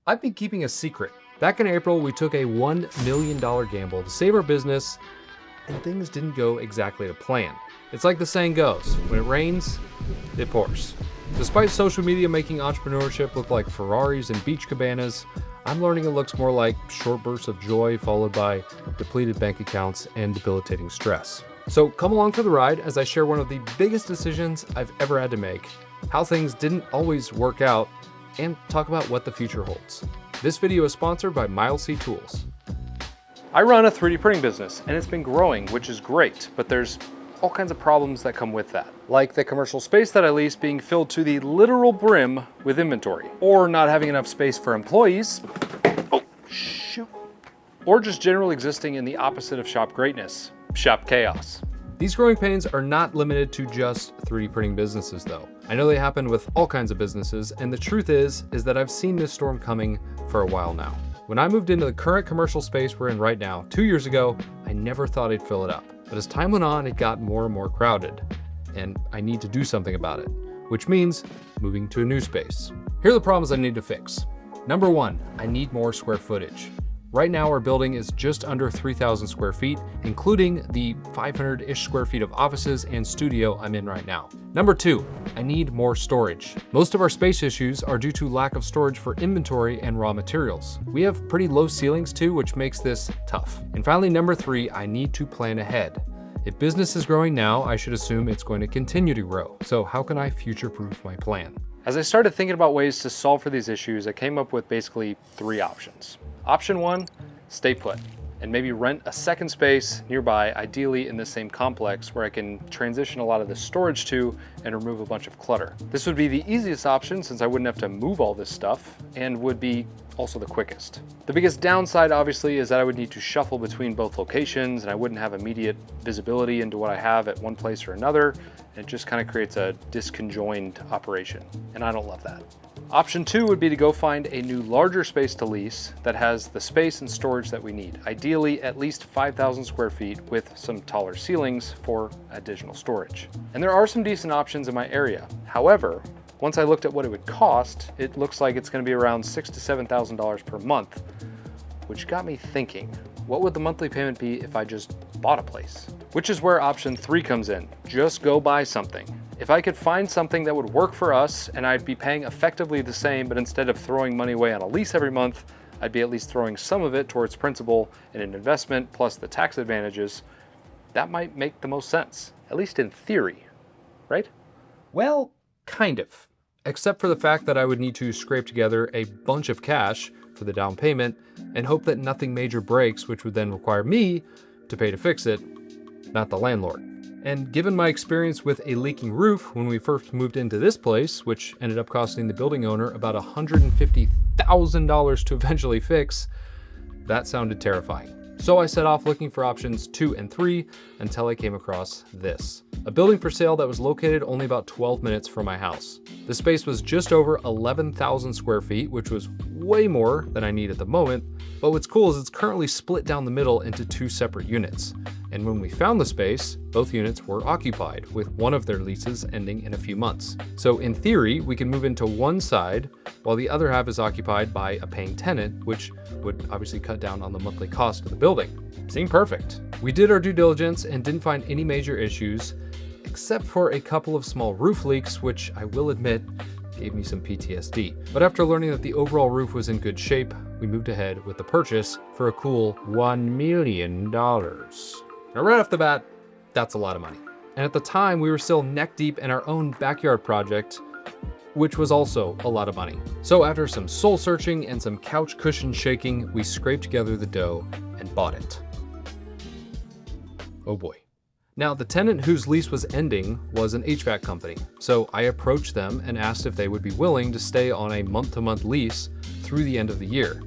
I've been keeping a secret. Back in April, we took a $1 million gamble to save our business, and things didn't go exactly to plan. It's like the saying goes, when it rains, it pours. Despite social media making entrepreneurship look like Ferraris and beach cabanas, I'm learning it looks more like short bursts of joy followed by depleted bank accounts and debilitating stress. So come along for the ride as I share one of the biggest decisions I've ever had to make, how things didn't always work out, and talk about what the future holds. This video is sponsored by Mileseey Tools. I run a 3D printing business and it's been growing, which is great, but there's all kinds of problems that come with that. Like the commercial space that I lease being filled to the literal brim with inventory, or not having enough space for employees, or just generally existing in the opposite of shop greatness, shop chaos. These growing pains are not limited to just 3D printing businesses though. I know they happen with all kinds of businesses, and the truth is that I've seen this storm coming for a while now. When I moved into the current commercial space we're in right now, 2 years ago, I never thought I'd fill it up. But as time went on, it got more and more crowded, and I need to do something about it, which means moving to a new space. Here are the problems I need to fix. Number one, I need more square footage. Right now, our building is just under 3,000 square feet, including the 500-ish square feet of offices and studio I'm in right now. Number two, I need more storage. Most of our space issues are due to lack of storage for inventory and raw materials. We have pretty low ceilings too, which makes this tough. And finally, number three, I need to plan ahead. If business is growing now, I should assume it's going to continue to grow. So how can I future-proof my plan? As I started thinking about ways to solve for these issues, I came up with basically three options. Option one, stay put and maybe rent a second space nearby, ideally in the same complex where I can transition a lot of the storage to and remove a bunch of clutter. This would be the easiest option since I wouldn't have to move all this stuff and would be also the quickest. The biggest downside obviously is that I would need to shuffle between both locations and I wouldn't have immediate visibility into what I have at one place or another. And it just kind of creates a disconjoined operation, and I don't love that. Option two would be to go find a new larger space to lease that has the space and storage that we need. Ideally at least 5,000 square feet with some taller ceilings for additional storage. And there are some decent options in my area. However, once I looked at what it would cost, it looks like it's going to be around $6,000 to $7,000 per month, which got me thinking, what would the monthly payment be if I just bought a place? Which is where option three comes in. Just go buy something. If I could find something that would work for us and I'd be paying effectively the same, but instead of throwing money away on a lease every month, I'd be at least throwing some of it towards principal and an investment plus the tax advantages, that might make the most sense, at least in theory, right? Well, kind of. Except for the fact that I would need to scrape together a bunch of cash for the down payment and hope that nothing major breaks, which would then require me to pay to fix it, not the landlord. And given my experience with a leaking roof when we first moved into this place, which ended up costing the building owner about $150,000 to eventually fix, that sounded terrifying. So I set off looking for options 2 and 3 until I came across this. A building for sale that was located only about 12 minutes from my house. The space was just over 11,000 square feet, which was way more than I need at the moment, but what's cool is it's currently split down the middle into 2 separate units. And when we found the space, both units were occupied, with one of their leases ending in a few months. So in theory, we can move into one side while the other half is occupied by a paying tenant, which would obviously cut down on the monthly cost of the building. Seemed perfect. We did our due diligence and didn't find any major issues, except for a couple of small roof leaks, which I will admit gave me some PTSD. But after learning that the overall roof was in good shape, we moved ahead with the purchase for a cool $1 million. Now right off the bat, that's a lot of money. And at the time, we were still neck deep in our own backyard project, which was also a lot of money. So after some soul searching and some couch cushion shaking, we scraped together the dough and bought it. Oh boy. Now, the tenant whose lease was ending was an HVAC company, so I approached them and asked if they would be willing to stay on a month-to-month lease through the end of the year,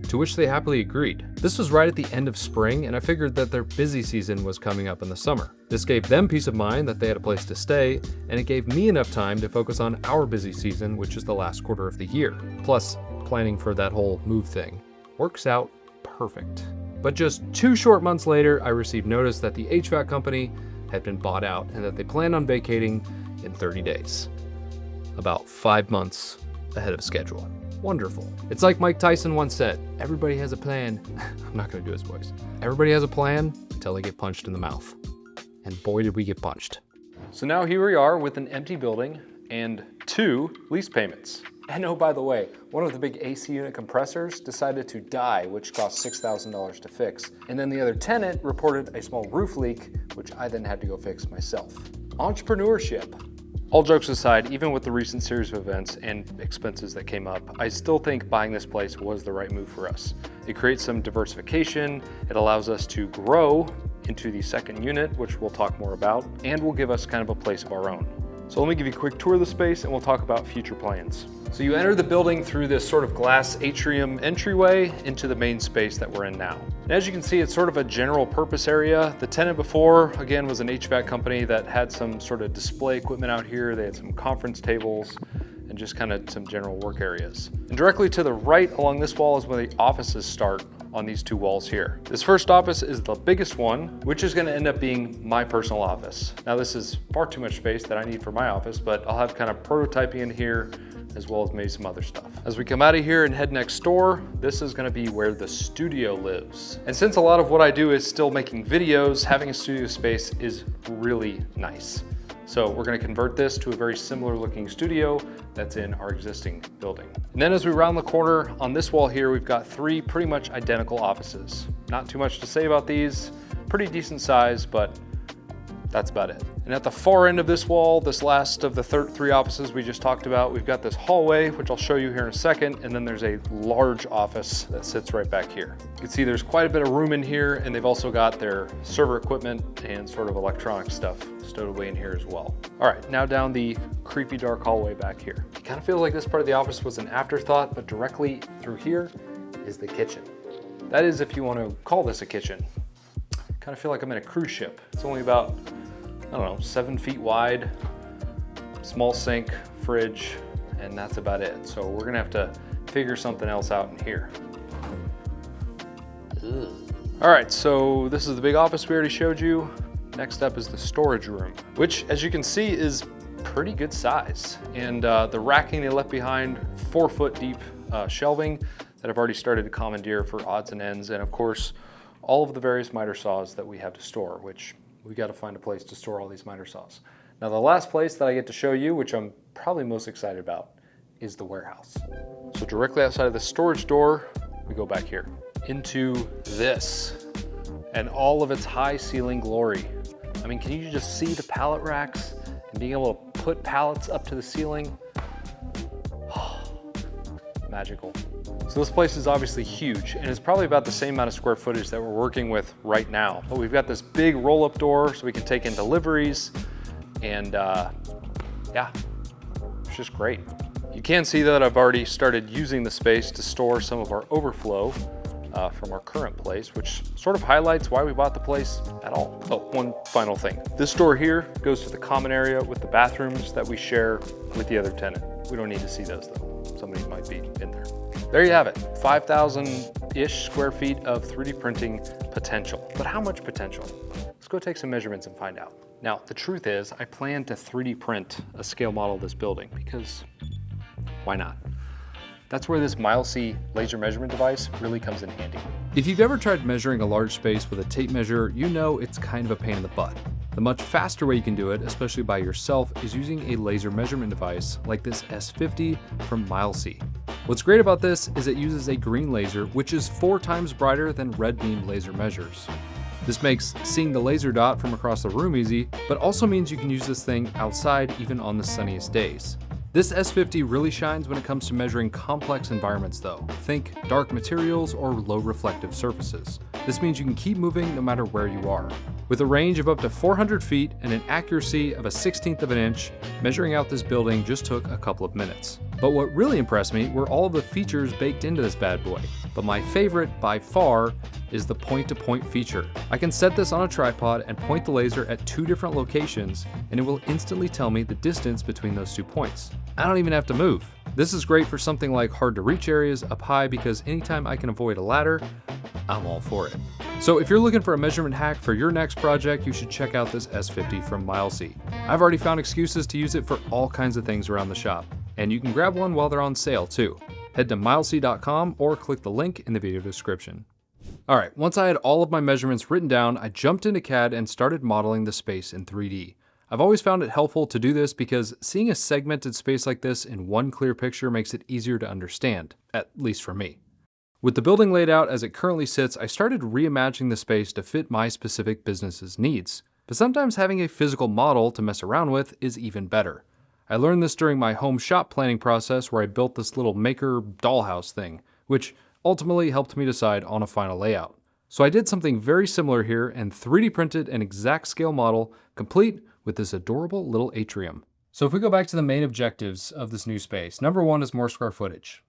to which they happily agreed. This was right at the end of spring, and I figured that their busy season was coming up in the summer. This gave them peace of mind that they had a place to stay, and it gave me enough time to focus on our busy season, which is the last quarter of the year. Plus, planning for that whole move thing works out perfect. But just 2 short months later, I received notice that the HVAC company had been bought out and that they planned on vacating in 30 days. About 5 months ahead of schedule. Wonderful. It's like Mike Tyson once said, everybody has a plan. I'm not gonna do his voice. Everybody has a plan until they get punched in the mouth. And boy, did we get punched. So now here we are with an empty building and 2 lease payments. And oh, by the way, one of the big AC unit compressors decided to die, which cost $6,000 to fix. And then the other tenant reported a small roof leak, which I then had to go fix myself. Entrepreneurship. All jokes aside, even with the recent series of events and expenses that came up, I still think buying this place was the right move for us. It creates some diversification, it allows us to grow into the second unit, which we'll talk more about, and will give us kind of a place of our own. So let me give you a quick tour of the space and we'll talk about future plans. So you enter the building through this sort of glass atrium entryway into the main space that we're in now. And as you can see, it's sort of a general purpose area. The tenant before, again, was an HVAC company that had some sort of display equipment out here. They had some conference tables and just kind of some general work areas. And directly to the right along this wall is where the offices start on these 2 walls here. This first office is the biggest one, which is gonna end up being my personal office. Now this is far too much space that I need for my office, but I'll have kind of prototyping in here as well as maybe some other stuff. As we come out of here and head next door, this is gonna be where the studio lives. And since a lot of what I do is still making videos, having a studio space is really nice. So we're gonna convert this to a very similar looking studio that's in our existing building. And then as we round the corner on this wall here, we've got 3 pretty much identical offices. Not too much to say about these, pretty decent size, but that's about it. And at the far end of this wall, this last of the 3 offices we just talked about, we've got this hallway, which I'll show you here in a second, and then there's a large office that sits right back here. You can see there's quite a bit of room in here, and they've also got their server equipment and sort of electronic stuff stowed away in here as well. All right, now down the creepy dark hallway back here. It kind of feels like this part of the office was an afterthought, but directly through here is the kitchen. That is, if you want to call this a kitchen. Kind of feel like I'm in a cruise ship. It's only about, I don't know, 7 feet wide, small sink, fridge, and that's about it. So we're gonna have to figure something else out in here. Ugh. All right, so this is the big office we already showed you. Next up is the storage room, which as you can see is pretty good size. And the racking they left behind, 4-foot deep shelving that I've already started to commandeer for odds and ends. And of course, all of the various miter saws that we have to store, which we got to find a place to store all these miter saws. Now the last place that I get to show you, which I'm probably most excited about, is the warehouse. So directly outside of the storage door, we go back here into this and all of its high ceiling glory. I mean, can you just see the pallet racks and being able to put pallets up to the ceiling? Magical. So this place is obviously huge and it's probably about the same amount of square footage that we're working with right now. But we've got this big roll-up door so we can take in deliveries and yeah, it's just great. You can see that I've already started using the space to store some of our overflow from our current place, which sort of highlights why we bought the place at all. Oh, one final thing. This door here goes to the common area with the bathrooms that we share with the other tenant. We don't need to see those though. Somebody might be in there. There you have it, 5,000-ish square feet of 3D printing potential. But how much potential? Let's go take some measurements and find out. Now, the truth is, I plan to 3D print a scale model of this building because why not? That's where this Mileseey laser measurement device really comes in handy. If you've ever tried measuring a large space with a tape measure, you know it's kind of a pain in the butt. The much faster way you can do it, especially by yourself, is using a laser measurement device like this S50 from Mileseey. What's great about this is it uses a green laser, which is 4 times brighter than red beam laser measures. This makes seeing the laser dot from across the room easy, but also means you can use this thing outside even on the sunniest days. This S50 really shines when it comes to measuring complex environments though. Think dark materials or low reflective surfaces. This means you can keep moving no matter where you are. With a range of up to 400 feet and an accuracy of a 1/16 of an inch, measuring out this building just took a couple of minutes. But what really impressed me were all of the features baked into this bad boy. But my favorite by far is the point-to-point feature. I can set this on a tripod and point the laser at 2 different locations and it will instantly tell me the distance between those 2 points. I don't even have to move. This is great for something like hard to reach areas up high because anytime I can avoid a ladder, I'm all for it. So if you're looking for a measurement hack for your next project, you should check out this S50 from Mileseey. I've already found excuses to use it for all kinds of things around the shop, and you can grab one while they're on sale too. head to mileseey.com or click the link in the video description. All right, once I had all of my measurements written down, I jumped into CAD and started modeling the space in 3D. I've always found it helpful to do this because seeing a segmented space like this in one clear picture makes it easier to understand, at least for me. With the building laid out as it currently sits, I started reimagining the space to fit my specific business's needs. But sometimes having a physical model to mess around with is even better. I learned this during my home shop planning process where I built this little maker dollhouse thing, which ultimately helped me decide on a final layout. So I did something very similar here and 3D printed an exact scale model complete with this adorable little atrium. So if we go back to the main objectives of this new space, number 1 is more square footage.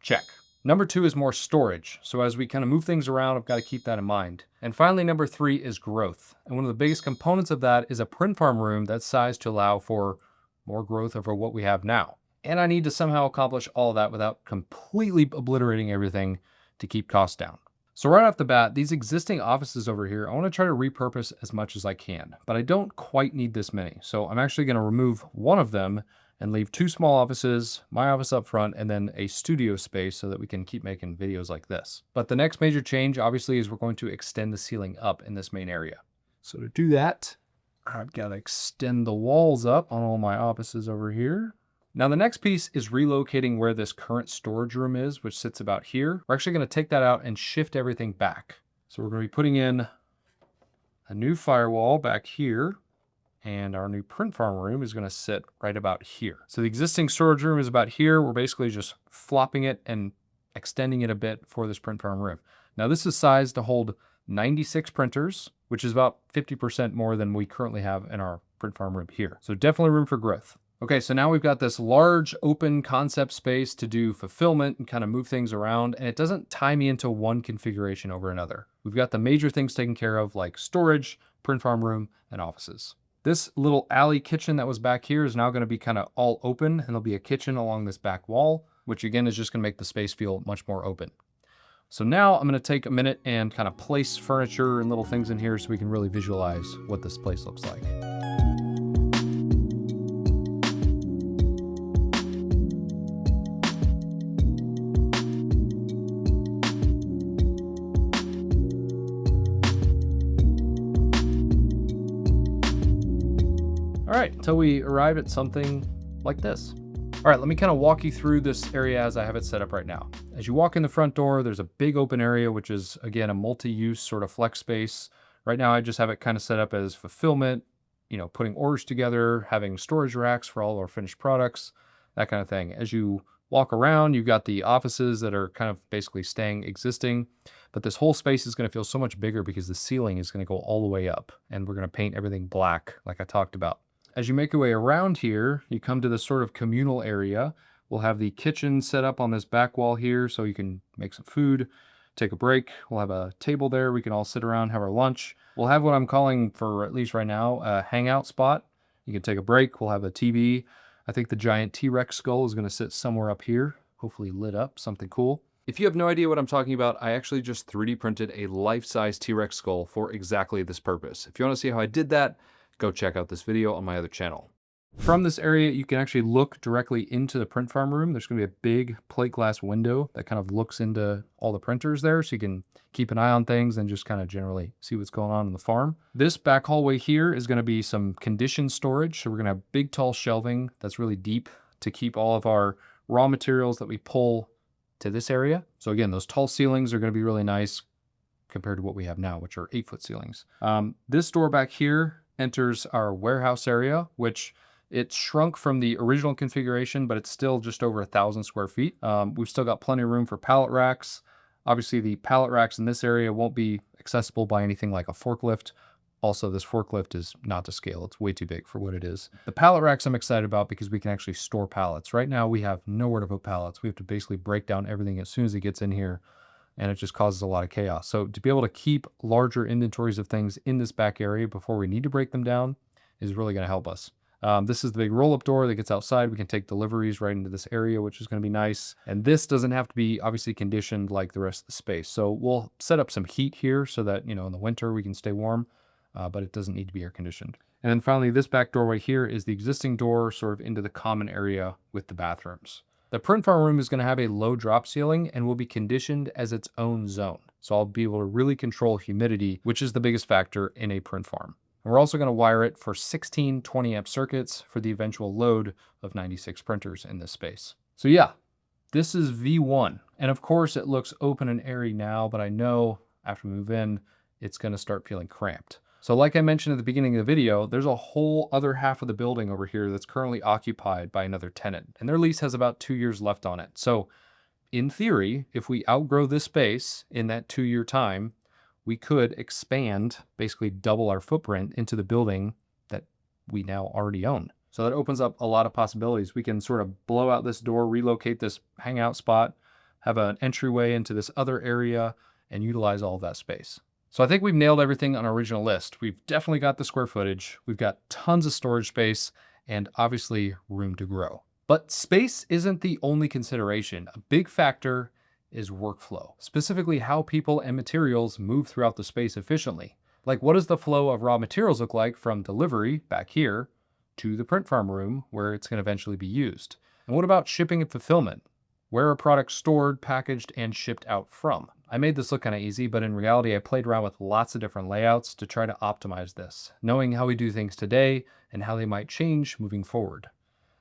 Check. Number 2 is more storage. So as we kind of move things around, I've got to keep that in mind. And finally, number 3 is growth. And one of the biggest components of that is a print farm room that's sized to allow for more growth over what we have now. And I need to somehow accomplish all of that without completely obliterating everything to keep costs down. So right off the bat, these existing offices over here, I want to try to repurpose as much as I can, but I don't quite need this many. So I'm actually going to remove one of them and leave 2 small offices, my office up front, and then a studio space so that we can keep making videos like this. But the next major change, obviously, is we're going to extend the ceiling up in this main area. So to do that, I've got to extend the walls up on all my offices over here. Now the next piece is relocating where this current storage room is, which sits about here. We're actually going to take that out and shift everything back. So we're going to be putting in a new firewall back here, and our new print farm room is going to sit right about here. So the existing storage room is about here. We're basically just flopping it and extending it a bit for this print farm room. Now this is sized to hold 96 printers, which is about 50% more than we currently have in our print farm room here. So definitely room for growth. Okay, so now we've got this large open concept space to do fulfillment and kind of move things around, and it doesn't tie me into one configuration over another. We've got the major things taken care of like storage, print farm room, and offices. This little alley kitchen that was back here is now going to be kind of all open, and there'll be a kitchen along this back wall, which again is just going to make the space feel much more open. So now I'm going to take a minute and kind of place furniture and little things in here so we can really visualize what this place looks like. All right, until we arrive at something like this. All right, let me kind of walk you through this area as I have it set up right now. As you walk in the front door, there's a big open area, which is, again, a multi-use sort of flex space. Right now, I just have it kind of set up as fulfillment, putting orders together, having storage racks for all of our finished products, that kind of thing. As you walk around, you've got the offices that are kind of basically staying existing, but this whole space is going to feel so much bigger because the ceiling is going to go all the way up, and we're going to paint everything black like I talked about. As you make your way around here, you come to this sort of communal area. We'll have the kitchen set up on this back wall here so you can make some food, take a break. We'll have a table there. We can all sit around, have our lunch. We'll have what I'm calling, for at least right now, a hangout spot. You can take a break. We'll have a TV. I think the giant T-Rex skull is going to sit somewhere up here, hopefully lit up, something cool. If you have no idea what I'm talking about, I actually just 3D printed a life-size T-Rex skull for exactly this purpose. If you want to see how I did that, go check out this video on my other channel. From this area, you can actually look directly into the print farm room. There's going to be a big plate glass window that kind of looks into all the printers there, so you can keep an eye on things and just kind of generally see what's going on in the farm. This back hallway here is going to be some conditioned storage. So we're going to have big, tall shelving that's really deep to keep all of our raw materials that we pull to this area. So again, those tall ceilings are going to be really nice compared to what we have now, which are 8-foot ceilings. This door back here enters our warehouse area, which it shrunk from the original configuration, but it's still just over 1,000 square feet. We've still got plenty of room for pallet racks. Obviously, the pallet racks in this area won't be accessible by anything like a forklift. Also, this forklift is not to scale. It's way too big for what it is. The pallet racks I'm excited about because we can actually store pallets. Right now, we have nowhere to put pallets. We have to basically break down everything as soon as it gets in here, and it just causes a lot of chaos. So to be able to keep larger inventories of things in this back area before we need to break them down is really going to help us. This is the big roll-up door that gets outside. We can take deliveries right into this area, which is going to be nice. And this doesn't have to be obviously conditioned like the rest of the space. So we'll set up some heat here so that, in the winter we can stay warm, but it doesn't need to be air conditioned. And then finally, this back doorway here is the existing door sort of into the common area with the bathrooms. The print farm room is going to have a low drop ceiling and will be conditioned as its own zone. So I'll be able to really control humidity, which is the biggest factor in a print farm. And we're also going to wire it for 16 20 amp circuits for the eventual load of 96 printers in this space. So yeah, this is V1. And of course it looks open and airy now, but I know after we move in, it's going to start feeling cramped. So like I mentioned at the beginning of the video, there's a whole other half of the building over here that's currently occupied by another tenant, and their lease has about 2 years left on it. So in theory, if we outgrow this space in that 2-year time, we could expand, basically double our footprint into the building that we now already own. So that opens up a lot of possibilities. We can sort of blow out this door, relocate this hangout spot, have an entryway into this other area, and utilize all of that space. So I think we've nailed everything on our original list. We've definitely got the square footage, we've got tons of storage space, and obviously room to grow. But space isn't the only consideration. A big factor is workflow, specifically how people and materials move throughout the space efficiently. Like, what does the flow of raw materials look like from delivery back here to the print farm room where it's going to eventually be used? And what about shipping and fulfillment? Where are products stored, packaged, and shipped out from? I made this look kind of easy, but in reality, I played around with lots of different layouts to try to optimize this, knowing how we do things today and how they might change moving forward.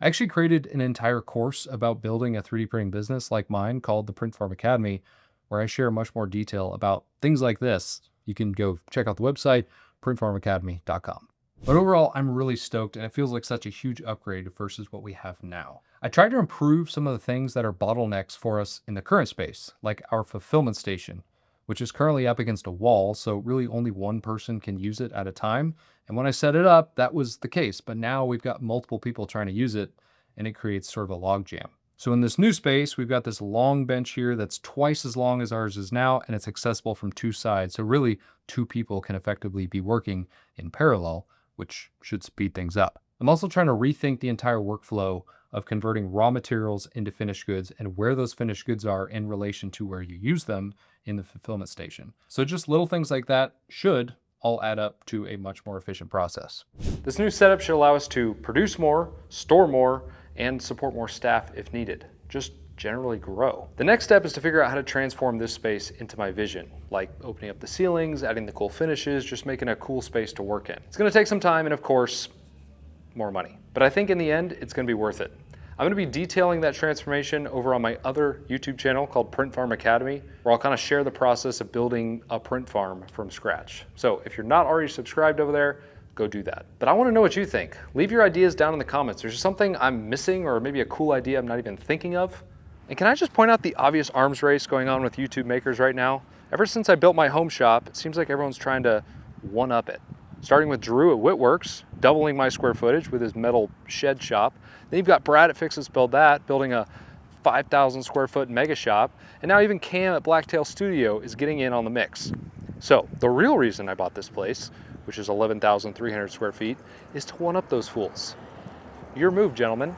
I actually created an entire course about building a 3D printing business like mine called the Print Farm Academy, where I share much more detail about things like this. You can go check out the website, printfarmacademy.com. But overall, I'm really stoked, and it feels like such a huge upgrade versus what we have now. I tried to improve some of the things that are bottlenecks for us in the current space, like our fulfillment station, which is currently up against a wall, so really only one person can use it at a time. And when I set it up, that was the case, but now we've got multiple people trying to use it, and it creates sort of a logjam. So in this new space, we've got this long bench here that's twice as long as ours is now, and it's accessible from 2 sides. So really, 2 people can effectively be working in parallel, which should speed things up. I'm also trying to rethink the entire workflow of converting raw materials into finished goods and where those finished goods are in relation to where you use them in the fulfillment station. So just little things like that should all add up to a much more efficient process. This new setup should allow us to produce more, store more, and support more staff if needed. Just generally grow. The next step is to figure out how to transform this space into my vision, like opening up the ceilings, adding the cool finishes, just making a cool space to work in. It's gonna take some time and of course, more money. But I think in the end, it's gonna be worth it. I'm gonna be detailing that transformation over on my other YouTube channel called Print Farm Academy, where I'll kind of share the process of building a print farm from scratch. So if you're not already subscribed over there, go do that. But I wanna know what you think. Leave your ideas down in the comments. There's something I'm missing or maybe a cool idea I'm not even thinking of. And can I just point out the obvious arms race going on with YouTube makers right now? Ever since I built my home shop, it seems like everyone's trying to one-up it. Starting with Drew at Whitworks, doubling my square footage with his metal shed shop. Then you've got Brad at Fixes Build That, building a 5,000 square foot mega shop. And now even Cam at Blacktail Studio is getting in on the mix. So the real reason I bought this place, which is 11,300 square feet, is to one-up those fools. Your move, gentlemen.